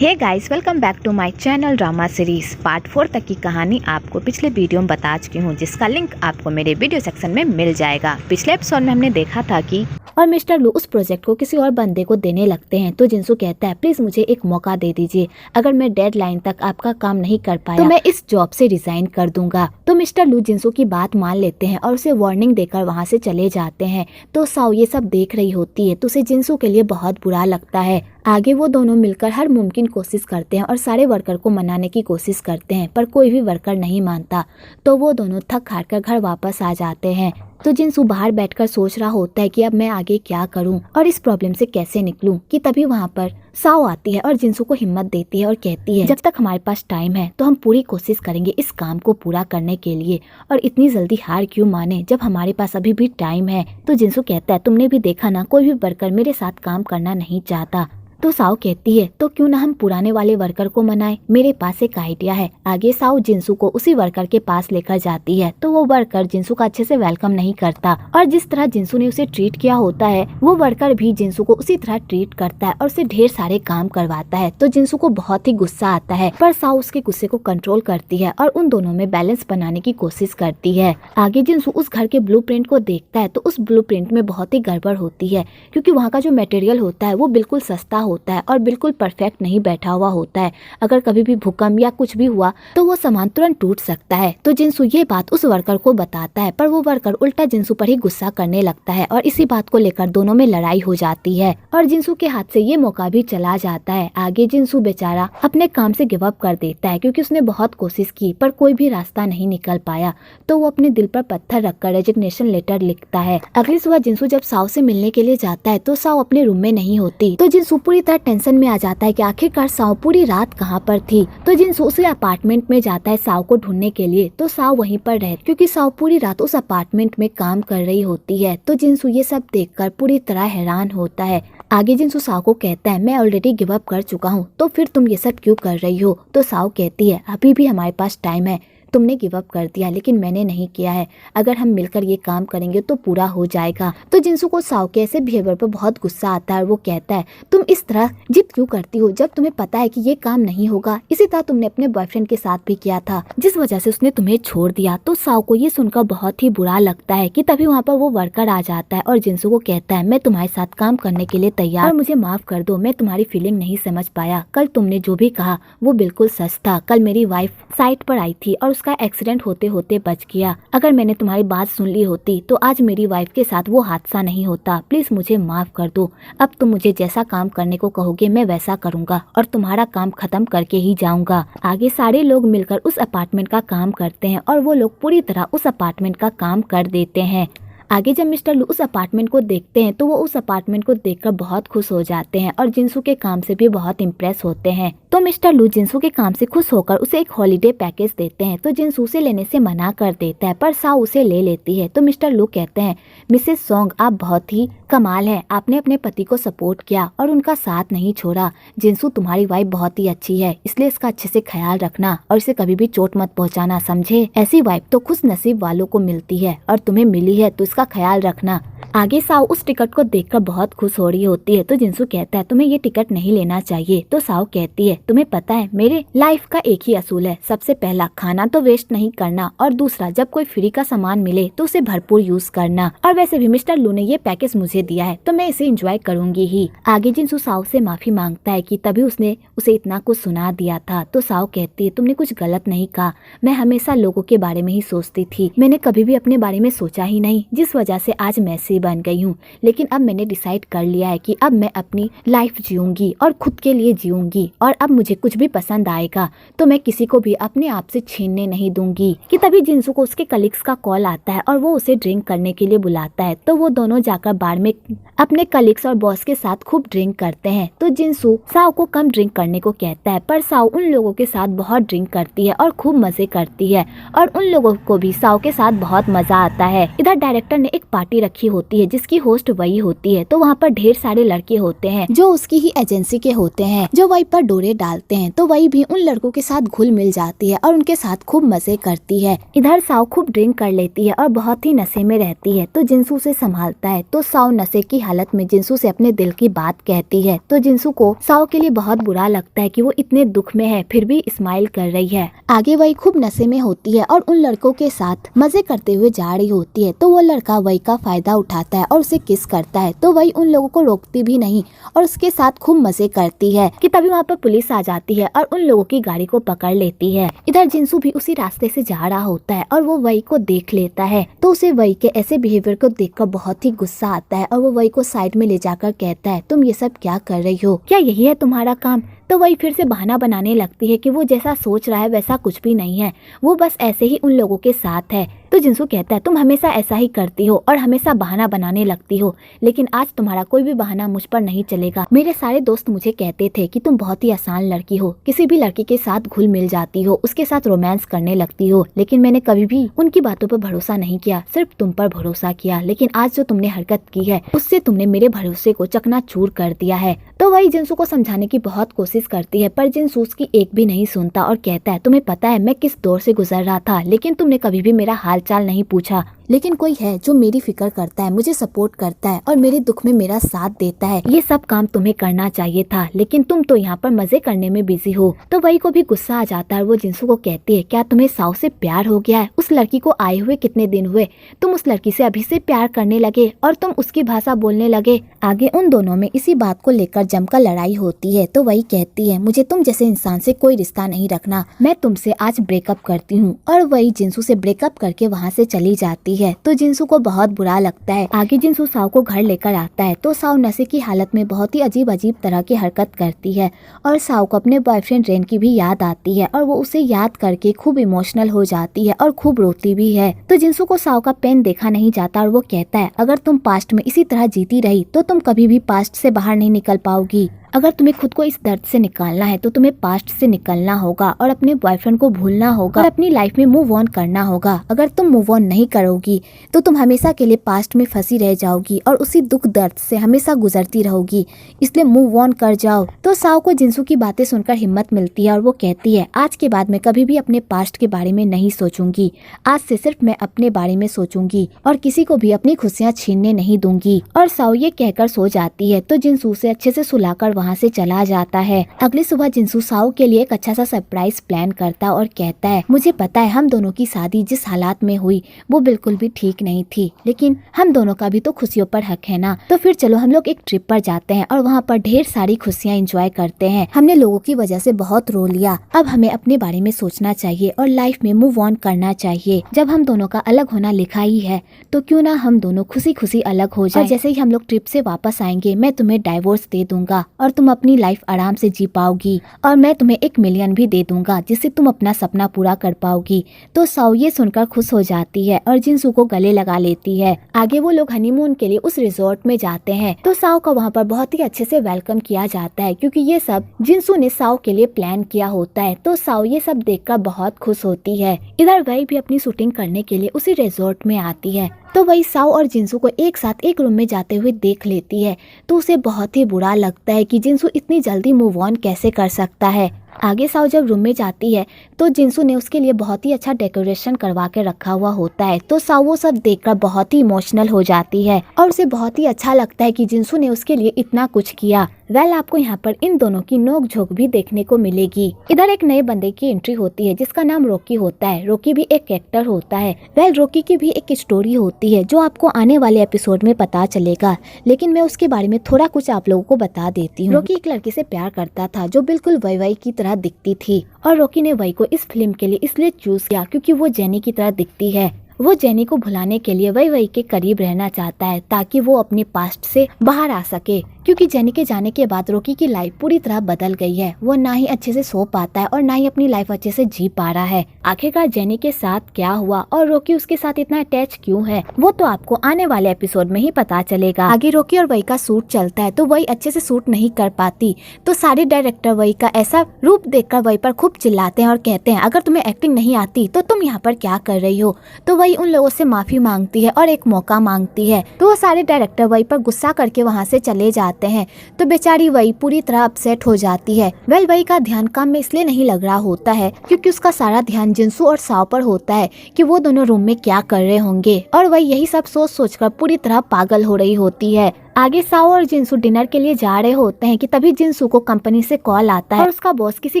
Hey guys, welcome back to my channel drama series. Part 4 तक की कहानी आपको पिछले वीडियो में बता चुकी हूँ, जिसका लिंक आपको मेरे वीडियो सेक्शन में मिल जाएगा। पिछले एपिसोड में हमने देखा था कि और मिस्टर लू उस प्रोजेक्ट को किसी और बंदे को देने लगते हैं तो जिनसू कहता है प्लीज मुझे एक मौका दे दीजिए, अगर मैं डेडलाइन तक आपका काम नहीं कर पाया तो मैं इस जॉब से रिजाइन कर दूंगा। तो मिस्टर लू जिनसू की बात मान लेते हैं और उसे वार्निंग देकर वहाँ से चले जाते हैं। तो साओ ये सब देख रही होती है तो उसे जिनसू के लिए बहुत बुरा लगता है। आगे वो दोनों मिलकर हर मुमकिन कोशिश करते हैं और सारे वर्कर को मनाने की कोशिश करते हैं, पर कोई भी वर्कर नहीं मानता। तो वो दोनों थक हार कर घर वापस आ जाते हैं। तो जिनसू बाहर बैठकर सोच रहा होता है कि अब मैं आगे क्या करूं और इस प्रॉब्लम से कैसे निकलूं, कि तभी वहां पर साओ आती है और जिनसू को हिम्मत देती है और कहती है जब तक हमारे पास टाइम है तो हम पूरी कोशिश करेंगे इस काम को पूरा करने के लिए, और इतनी जल्दी हार क्यों माने जब हमारे पास अभी भी टाइम है। तो जिनसू कहता है तुमने भी देखा ना, कोई भी वर्कर मेरे साथ काम करना नहीं चाहता। तो साओ कहती है तो क्यों ना हम पुराने वाले वर्कर को मनाएं, मेरे पास एक आइडिया है। आगे साओ जिनसू को उसी वर्कर के पास लेकर जाती है तो वो वर्कर जिनसू का अच्छे से वेलकम नहीं करता, और जिस तरह जिनसू ने उसे ट्रीट किया होता है वो वर्कर भी जिनसू को उसी तरह ट्रीट करता है और उसे ढेर सारे काम करवाता है। तो जिनसू को बहुत ही गुस्सा आता है, पर साओ उसके गुस्से को कंट्रोल करती है और उन दोनों में बैलेंस बनाने की कोशिश करती है। आगे जिनसू उस घर के ब्लूप्रिंट को देखता है तो उस ब्लूप्रिंट में बहुत ही गड़बड़ होती है, क्योंकि वहाँ का जो मटेरियल होता है वो बिल्कुल सस्ता होता है और बिल्कुल परफेक्ट नहीं बैठा हुआ होता है। अगर कभी भी भूकंप या कुछ भी हुआ तो वो सामान तुरंत टूट सकता है। तो जिनसू ये बात उस वर्कर को बताता है, पर वो वर्कर उल्टा जिनसू पर ही गुस्सा करने लगता है और इसी बात को लेकर दोनों में लड़ाई हो जाती है और जिनसू के हाथ से ये मौका भी चला जाता है। आगे जिनसू बेचारा अपने काम से गिव अप कर देता है, क्योंकि उसने बहुत कोशिश की पर कोई भी रास्ता नहीं निकल पाया। तो वो अपने दिल पर पत्थर रखकर रेजिग्नेशन लेटर लिखता है। अगली सुबह जिनसू जब साओ से मिलने के लिए जाता है तो साओ अपने रूम में नहीं होती। तो जिनसू पूरी तरह टेंशन में आ जाता है कि आखिरकार साओ पूरी रात कहाँ पर थी। तो जिनसू उसी अपार्टमेंट में जाता है साओ को ढूंढने के लिए। तो साओ वहीं पर रहे, क्योंकि साओ पूरी रात उस अपार्टमेंट में काम कर रही होती है। तो जिनसू ये सब देखकर पूरी तरह हैरान होता है। आगे जिनसू साओ को कहता है मैं ऑलरेडी गिव अप कर चुका हूँ, तो फिर तुम ये सब क्यों कर रही हो। तो साओ कहती है अभी भी हमारे पास टाइम है, तुमने गिव अप कर दिया लेकिन मैंने नहीं किया है, अगर हम मिलकर ये काम करेंगे तो पूरा हो जाएगा। तो जिनसू को साओ के ऐसे बिहेवियर पर बहुत गुस्सा आता है और वो कहता है तुम इस तरह जिद क्यों करती हो जब तुम्हें पता है कि ये काम नहीं होगा। इसी तरह तुमने अपने बॉयफ्रेंड के साथ भी किया था, जिस वजह से उसने तुम्हें छोड़ दिया। तो साओ को ये सुनकर बहुत ही बुरा लगता है कि तभी वहाँ पर वो वर्कर आ जाता है और जिनसू को कहता है मैं तुम्हारे साथ काम करने के लिए तैयार, और मुझे माफ कर दो, मैं तुम्हारी फीलिंग नहीं समझ पाया। कल तुमने जो भी कहा वो बिल्कुल सच था। कल मेरी वाइफ साइट पर आई थी और उसका एक्सीडेंट होते होते बच गया। अगर मैंने तुम्हारी बात सुन ली होती तो आज मेरी वाइफ के साथ वो हादसा नहीं होता। प्लीज मुझे माफ कर दो। अब तुम मुझे जैसा काम करने को कहोगे मैं वैसा करूंगा और तुम्हारा काम खत्म करके ही जाऊंगा। आगे सारे लोग मिलकर उस अपार्टमेंट का काम करते हैं और वो लोग पूरी तरह उस अपार्टमेंट का काम कर देते हैं। आगे जब मिस्टर लू उस अपार्टमेंट को देखते हैं तो वो उस अपार्टमेंट को देखकर बहुत खुश हो जाते हैं और जिनसू के काम से भी बहुत इम्प्रेस होते हैं। तो मिस्टर लू जिनसू के काम से खुश होकर उसे एक हॉलीडे पैकेज देते हैं। तो जिनसू उसे लेने से मना कर देता है, पर साओ उसे ले लेती है। तो मिस्टर लू कहते हैं मिसेस सोंग आप बहुत ही कमाल है, आपने अपने पति को सपोर्ट किया और उनका साथ नहीं छोड़ा। जिनसू तुम्हारी वाइफ बहुत ही अच्छी है, इसलिए इसका अच्छे से ख्याल रखना और इसे कभी भी चोट मत पहुंचाना, समझे। ऐसी वाइफ तो खुश नसीब वालों को मिलती है और तुम्हें मिली है तो इसका ख्याल रखना। आगे साओ उस टिकट को देखकर बहुत खुश हो रही होती है। तो जिनसू कहता है तुम्हें ये टिकट नहीं लेना चाहिए। तो साओ कहती है तुम्हें पता है मेरे लाइफ का एक ही असूल है, सबसे पहला खाना तो वेस्ट नहीं करना और दूसरा जब कोई फ्री का सामान मिले तो उसे भरपूर यूज करना। और वैसे भी मिस्टर लू ने ये पैकेज मुझे दिया है तो मैं इसे एंजॉय करूंगी ही। आगे जिनसू साओ से माफी मांगता है कि तभी उसने उसे इतना कुछ सुना दिया था। तो साओ कहती है तुमने कुछ गलत नहीं कहा, मैं हमेशा लोगों के बारे में ही सोचती थी, मैंने कभी भी अपने बारे में सोचा ही नहीं, जिस वजह से आज मैं ऐसी बन गई हूँ। लेकिन अब मैंने डिसाइड कर लिया है कि अब मैं अपनी लाइफ जीऊंगी और खुद के लिए जीऊंगी, और अब मुझे कुछ भी पसंद आएगा तो मैं किसी को भी अपने आप से छीनने नहीं दूंगी। कि तभी जिनसू को उसके कलीग्स का कॉल आता है और वो उसे ड्रिंक करने के लिए बुलाता है। तो वो दोनों जाकर बार में अपने कलीग्स और बॉस के साथ खूब ड्रिंक करते हैं। तो जिनसू साओ को कम ड्रिंक करने को कहता है, पर साओ उन लोगों के साथ बहुत ड्रिंक करती है और खूब मजे करती है और उन लोगों को भी साओ के साथ बहुत मजा आता है। इधर डायरेक्टर ने एक पार्टी रखी होती होती है जिसकी होस्ट वही होती है। तो वहाँ पर ढेर सारे लड़के होते हैं जो उसकी ही एजेंसी के होते हैं, जो वही पर डोरे डालते हैं। तो वही भी उन लड़कों के साथ घुल मिल जाती है और उनके साथ खूब मजे करती है। इधर साओ खूब ड्रिंक कर लेती है और बहुत ही नशे में रहती है। तो जिनसू उसे संभालता है। तो साओ नशे की हालत में जिनसू से अपने दिल की बात कहती है। तो जिनसू को साओ के लिए बहुत बुरा लगता है कि वो इतने दुख में है फिर भी स्माइल कर रही है। आगे वही खूब नशे में होती है और उन लड़कों के साथ मजे करते हुए जा रही होती है। तो वो लड़का वही का फायदा उठाता है और उसे किस करता है। तो वही उन लोगों को रोकती भी नहीं और उसके साथ खूब मजे करती है कि तभी वहाँ पर पुलिस आ जाती है और उन लोगों की गाड़ी को पकड़ लेती है। इधर जिनसू भी उसी रास्ते से जा रहा होता है और वो वही को देख लेता है। तो उसे वही के ऐसे बिहेवियर को देखकर बहुत ही गुस्सा आता है और वो वही को साइड में ले जाकर कहता है, तुम ये सब क्या कर रही हो, क्या यही है तुम्हारा काम? तो वही फिर से बहाना बनाने लगती है कि वो जैसा सोच रहा है वैसा कुछ भी नहीं है, वो बस ऐसे ही उन लोगों के साथ है। तो जिनसू कहता है, तुम हमेशा ऐसा ही करती हो और हमेशा बहाना बनाने लगती हो, लेकिन आज तुम्हारा कोई भी बहाना मुझ पर नहीं चलेगा। मेरे सारे दोस्त मुझे कहते थे कि तुम बहुत ही आसान लड़की हो, किसी भी लड़की के साथ घुल मिल जाती हो, उसके साथ रोमांस करने लगती हो, लेकिन मैंने कभी भी उनकी बातों पर भरोसा नहीं किया, सिर्फ तुम पर भरोसा किया। लेकिन आज जो तुमने हरकत की है उससे तुमने मेरे भरोसे को चकनाचूर कर दिया है। तो वही जिनसू को समझाने की बहुत कोशिश करती है पर जिनसू उसकी एक भी नहीं सुनता और कहता है, तुम्हें पता है मैं किस दौर से गुजर रहा था, लेकिन तुमने कभी भी मेरा हाल चाल नहीं पूछा। लेकिन कोई है जो मेरी फिक्र करता है, मुझे सपोर्ट करता है और मेरे दुख में मेरा साथ देता है। ये सब काम तुम्हें करना चाहिए था, लेकिन तुम तो यहाँ पर मजे करने में बिजी हो। तो वही को भी गुस्सा आ जाता है और वो जिनसू को कहती है, क्या तुम्हें साओ से प्यार हो गया है? उस लड़की को आए हुए कितने दिन हुए, तुम उस लड़की से अभी से प्यार करने लगे और तुम उसकी भाषा बोलने लगे। आगे उन दोनों में इसी बात को लेकर जमकर लड़ाई होती है। तो वही कहती है, मुझे तुम जैसे इंसान से कोई रिश्ता नहीं रखना, मैं तुमसे आज ब्रेकअप करती हूँ। और वही जिनसू से ब्रेकअप करके वहाँ से चली जाती है। तो जिनसू को बहुत बुरा लगता है। आगे जिनसू साओ को घर लेकर आता है। तो साओ नशे की हालत में बहुत ही अजीब अजीब तरह की हरकत करती है और साओ को अपने बॉयफ्रेंड रेन की भी याद आती है और वो उसे याद करके खूब इमोशनल हो जाती है और खूब रोती भी है। तो जिनसू को साओ का पेन देखा नहीं जाता और वो कहता है, अगर तुम पास्ट में इसी तरह जीती रही तो तुम कभी भी पास्ट से बाहर नहीं निकल पाओगी। अगर तुम्हें खुद को इस दर्द से निकालना है तो तुम्हें पास्ट से निकलना होगा और अपने बॉयफ्रेंड को भूलना होगा और अपनी लाइफ में मूव ऑन करना होगा। अगर तुम मूव ऑन नहीं करोगी तो तुम हमेशा के लिए पास्ट में फंसी रह जाओगी और उसी दुख दर्द से हमेशा गुजरती रहोगी, इसलिए मूव ऑन कर जाओ। तो साओ को जिनसू की बातें सुनकर हिम्मत मिलती है और वो कहती है, आज के बाद मैं कभी भी अपने पास्ट के बारे में नहीं सोचूंगी, आज से सिर्फ मैं अपने बारे में सोचूंगी और किसी को भी अपनी खुशियाँ छीनने नहीं दूंगी। और साओ ये कहकर सो जाती है। तो जिनसू से अच्छे से सुलाकर वहाँ से चला जाता है। अगली सुबह जिनसू साओ के लिए एक अच्छा सा सरप्राइज प्लान करता और कहता है, मुझे पता है हम दोनों की शादी जिस हालात में हुई वो बिल्कुल भी ठीक नहीं थी, लेकिन हम दोनों का भी तो खुशियों पर हक है ना, तो फिर चलो हम लोग एक ट्रिप पर जाते हैं और वहाँ पर ढेर सारी खुशियाँ एंजॉय करते हैं। हमने लोगों की वजह से बहुत रो लिया, अब हमें अपने बारे में सोचना चाहिए और लाइफ में मूव ऑन करना चाहिए। जब हम दोनों का अलग होना लिखा ही है तो क्यों ना हम दोनों खुशी खुशी अलग हो जाए। जैसे ही हम लोग ट्रिप से वापस आएंगे मैं तुम्हें डाइवोर्स दे दूंगा और तुम अपनी लाइफ आराम से जी पाओगी और मैं तुम्हें 1 मिलियन भी दे दूंगा जिससे तुम अपना सपना पूरा कर पाओगी। तो साओ ये सुनकर खुश हो जाती है और जिनसू को गले लगा लेती है। आगे वो लोग हनीमून के लिए उस रिजॉर्ट में जाते हैं। तो साओ का वहाँ पर बहुत ही अच्छे से वेलकम किया जाता है क्योंकि ये सब जिनसू ने साओ के लिए प्लान किया होता है। तो साओ ये सब देखकर बहुत खुश होती है। इधर वही भी अपनी शूटिंग करने के लिए उसी रिजॉर्ट में आती है। तो वही साओ और जिनसू को एक साथ एक रूम में जाते हुए देख लेती है। तो उसे बहुत ही बुरा लगता है कि जिनसू इतनी जल्दी मूव ऑन कैसे कर सकता है। आगे साओ जब रूम में जाती है तो जिनसू ने उसके लिए बहुत ही अच्छा डेकोरेशन करवा के रखा हुआ होता है। तो साओ वो सब देखकर बहुत ही इमोशनल हो जाती है और उसे बहुत ही अच्छा लगता है कि जिनसू ने उसके लिए इतना कुछ किया। आपको यहाँ पर इन दोनों की नोक झोंक भी देखने को मिलेगी। इधर एक नए बंदे की एंट्री होती है जिसका नाम रॉकी होता है। रॉकी भी एक एक्टर होता है। रॉकी की भी एक स्टोरी होती है जो आपको आने वाले एपिसोड में पता चलेगा, लेकिन मैं उसके बारे में थोड़ा कुछ आप लोगों को बता देती हूँ। रॉकी एक लड़की से प्यार करता था जो बिल्कुल वही की तरह दिखती थी और रॉकी ने वही को इस फिल्म के लिए इसलिए चूज किया क्योंकि वो जेनी की तरह दिखती है। वो जेनी को भुलाने के लिए वही के करीब रहना चाहता है ताकि वो अपने पास्ट से बाहर आ सके। क्योंकि जेनी के जाने के बाद रॉकी की लाइफ पूरी तरह बदल गई है। वो ना ही अच्छे से सो पाता है और ना ही अपनी लाइफ अच्छे से जी पा रहा है। आखिरकार जेनी के साथ क्या हुआ और रॉकी उसके साथ इतना अटैच क्यों है, वो तो आपको आने वाले एपिसोड में ही पता चलेगा। आगे रॉकी और वही का शूट चलता है तो वही अच्छे से शूट नहीं कर पाती, तो सारे डायरेक्टर वही का ऐसा रूप देखकर वही पर खूब चिल्लाते हैं और कहते हैं अगर तुम्हें एक्टिंग नहीं आती तो तुम यहाँ पर क्या कर रही हो। तो वही उन लोगों से माफी मांगती है और एक मौका मांगती है। तो वो सारे डायरेक्टर वही पर गुस्सा करके वहाँ से चले जाते हैं। तो बेचारी वही पूरी तरह अपसेट हो जाती है। वही का ध्यान काम में इसलिए नहीं लग रहा होता है क्योंकि उसका सारा ध्यान जिनसू और साओ पर होता है कि वो दोनों रूम में क्या कर रहे होंगे, और वही यही सब सोच सोचकर पूरी तरह पागल हो रही होती है। आगे साओ और जिनसू डिनर के लिए जा रहे होते हैं कि तभी जिनसू को कंपनी से कॉल आता है और उसका बॉस किसी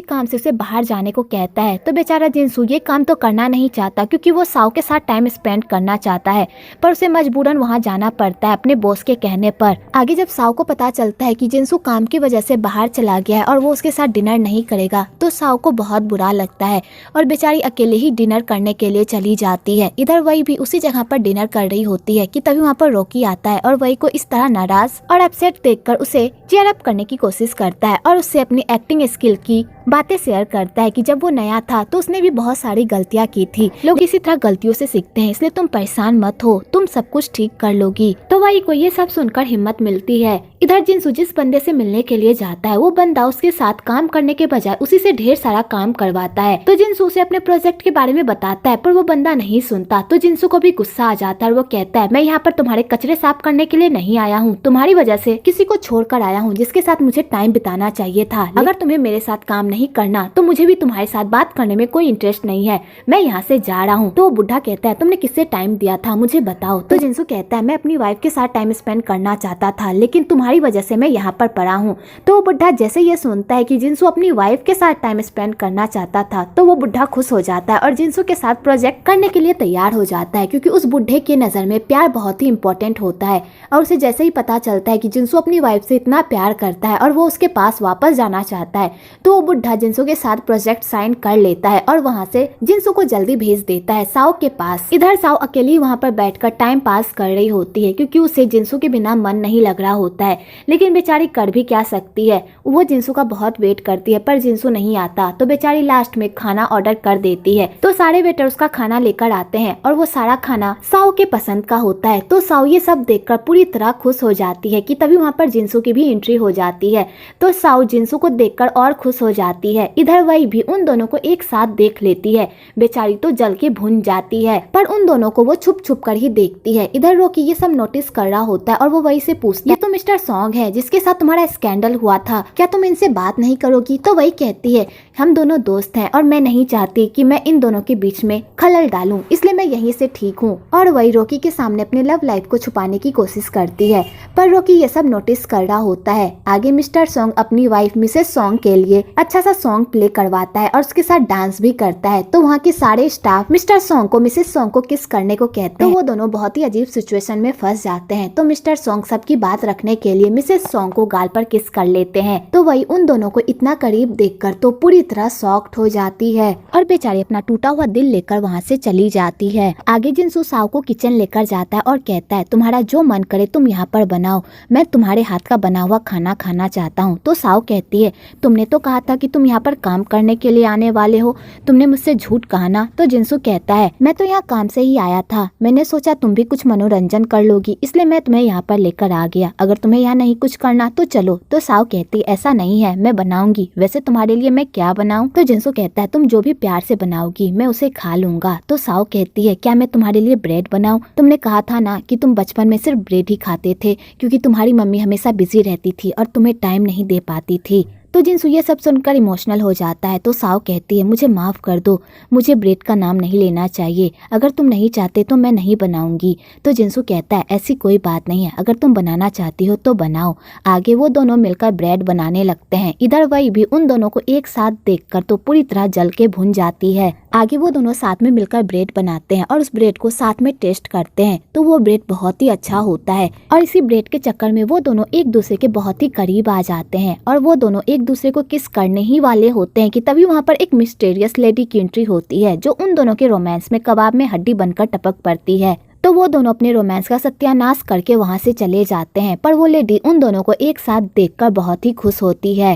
काम से उसे बाहर जाने को कहता है। तो बेचारा जिनसू ये काम तो करना नहीं चाहता क्योंकि वो साओ के साथ टाइम स्पेंड करना चाहता है, पर उसे मजबूरन वहाँ जाना पड़ता है अपने बॉस के कहने पर। आगे जब साओ को पता चलता है कि जिनसू काम की वजह से बाहर चला गया है और वो उसके साथ डिनर नहीं करेगा तो साओ को बहुत बुरा लगता है और बेचारी अकेले ही डिनर करने के लिए चली जाती है। इधर वही भी उसी जगह पर डिनर कर रही होती है कि तभी वहाँ पर रॉकी आता है और वही को इस तरह नाराज और अपसेट देखकर उसे चीयर अप करने की कोशिश करता है और उससे अपनी एक्टिंग स्किल की बातें शेयर करता है कि जब वो नया था तो उसने भी बहुत सारी गलतियां की थी। लोग इसी तरह गलतियों से सीखते हैं, इसलिए तुम परेशान मत हो, तुम सब कुछ ठीक कर लोगी। तो वही को ये सब सुनकर हिम्मत मिलती है। इधर जिनसू जिस बंदे से मिलने के लिए जाता है वो बंदा उसके साथ काम करने के बजाय उसी से ढेर सारा काम करवाता है। तो जिनसू उसे अपने प्रोजेक्ट के बारे में बताता है पर वो बंदा नहीं सुनता। तो जिनसू को भी गुस्सा आ जाता है और वो कहता है मैं यहाँ पर तुम्हारे कचरे साफ करने के लिए नहीं आया हूँ, तुम्हारी वजह से किसी को छोड़कर आया हूँ जिसके साथ मुझे टाइम बिताना चाहिए था। अगर तुम्हें मेरे साथ काम नहीं करना तो मुझे भी तुम्हारे साथ बात करने में कोई इंटरेस्ट नहीं है, मैं यहाँ से जा रहा हूँ। तो वो बुढ़ा कहता है तुमने किससे टाइम दिया था मुझे बताओ। तो जिनसू कहता है मैं अपनी वाइफ के साथ टाइम स्पेंड करना चाहता था लेकिन तुम्हारी वजह से मैं यहाँ पर पड़ा हूँ। तो वो बुढ़ा जैसे ये सुनता है कि जिनसू अपनी वाइफ के साथ टाइम स्पेंड करना चाहता था तो वो बुढ़ा खुश हो जाता है और जिनसू के साथ प्रोजेक्ट करने के लिए तैयार हो जाता है क्योंकि उस बुढ़े की नजर में प्यार बहुत ही इम्पोर्टेंट होता है। और उसे जैसे ही पता चलता है कि जिनसू अपनी वाइफ से इतना प्यार करता है और वो उसके पास वापस जाना चाहता है तो वो बुढ़ा जिनसू के साथ प्रोजेक्ट साइन कर लेता है और वहाँ से जिनसू को जल्दी भेज देता है साओ के पास। इधर साओ अकेली वहाँ पर बैठकर टाइम पास कर रही होती है क्योंकि उसे जिनसू के बिना मन नहीं लग रहा होता है, लेकिन बेचारी कर भी क्या सकती है। वो जिनसू का बहुत वेट करती है पर जिनसू नहीं आता तो बेचारी लास्ट में खाना ऑर्डर कर देती है। तो सारे वेटर उसका खाना लेकर आते हैं और वो सारा खाना साओ के पसंद का होता है। तो साओ ये सब देखकर पूरी तरह खुश हो जाती है कि तभी वहाँ पर जिनसू की भी एंट्री हो जाती है। तो साओ जिनसू को देखकर और खुश हो जाती है। इधर वही भी उन दोनों को एक साथ देख लेती है। बेचारी तो जल के भुन जाती है पर उन दोनों को वो छुप छुप कर ही देखती है। इधर रॉकी ये सब नोटिस कर रहा होता है और वो वही से पूछती है ये तो मिस्टर सॉन्ग है जिसके साथ तुम्हारा स्कैंडल हुआ था, क्या तुम इनसे बात नहीं करोगी। तो वही कहती है हम दोनों दोस्त हैं और मैं नहीं चाहती कि मैं इन दोनों के बीच में खलल डालूं, इसलिए मैं यहीं से ठीक हूँ। और वही रॉकी के सामने अपने लव लाइफ को छुपाने की कोशिश करती है पर रॉकी ये सब नोटिस कर रहा होता है। आगे मिस्टर सॉन्ग अपनी वाइफ मिसेस सॉन्ग के लिए अच्छा सा सॉन्ग प्ले करवाता है और उसके साथ डांस भी करता है। तो वहाँ के सारे स्टाफ मिस्टर सॉन्ग को मिसेस सॉन्ग को किस करने को कहते हैं। तो वो दोनों बहुत ही अजीब सिचुएशन में फंस जाते हैं। तो मिस्टर सॉन्ग सबकी बात रखने के लिए मिसेस सॉन्ग को गाल पर किस कर लेते हैं। तो वही उन दोनों को इतना करीब देखकर तो पूरी तरह शॉक्ड हो जाती है और बेचारी अपना टूटा हुआ दिल लेकर वहाँ से चली जाती है। आगे जिनसू साओ को किचन लेकर जाता है और कहता है तुम्हारा जो मन करे तुम यहाँ पर बनाओ, मैं तुम्हारे हाथ का बना हुआ खाना खाना चाहता हूँ। तो साओ कहती है तुमने तो कहा था कि तुम यहाँ पर काम करने के लिए आने वाले हो, तुमने मुझसे झूठ कहा ना। तो जिनसू कहता है मैं तो यहाँ काम से ही आया था, मैंने सोचा तुम भी कुछ मनोरंजन कर लोगी इसलिए मैं तुम्हें यहाँ पर लेकर आ गया, अगर तुम्हें यहाँ नहीं कुछ करना तो चलो। तो साओ कहती ऐसा नहीं है, मैं बनाऊंगी, वैसे तुम्हारे लिए मैं क्या बनाऊं। तो जिनसू कहता है तुम जो भी प्यार से बनाओगी मैं उसे खा लूंगा। तो साओ कहती है क्या मैं तुम्हारे लिए ब्रेड बनाऊं, तुमने कहा था ना कि तुम बचपन में सिर्फ ब्रेड ही खाते थे क्योंकि तुम्हारी मम्मी हमेशा बिजी रहती थी और तुम्हें टाइम नहीं दे पाती थी। तो जिनसू ये सब सुनकर इमोशनल हो जाता है। तो साओ कहती है मुझे माफ कर दो, मुझे ब्रेड का नाम नहीं लेना चाहिए, अगर तुम नहीं चाहते तो मैं नहीं बनाऊंगी। तो जिनसू कहता है ऐसी कोई बात नहीं है, अगर तुम बनाना चाहती हो तो बनाओ। आगे वो दोनों मिलकर ब्रेड बनाने लगते हैं। इधर वही भी उन दोनों को एक साथ देखकर तो पूरी तरह जल के भुन जाती है। आगे वो दोनों साथ में मिलकर ब्रेड बनाते हैं और उस ब्रेड को साथ में टेस्ट करते हैं तो वो ब्रेड बहुत ही अच्छा होता है और इसी ब्रेड के चक्कर में वो दोनों एक दूसरे के बहुत ही करीब आ जाते हैं और वो दोनों एक दूसरे को किस करने ही वाले होते हैं कि तभी वहाँ पर एक मिस्टीरियस लेडी की एंट्री होती है जो उन दोनों के रोमांस में कबाब में हड्डी बनकर टपक पड़ती है। तो तो वो दोनों अपने रोमांस का सत्यानाश करके वहाँ से चले जाते हैं। पर वो लेडी उन दोनों को एक साथ देखकर बहुत ही खुश होती है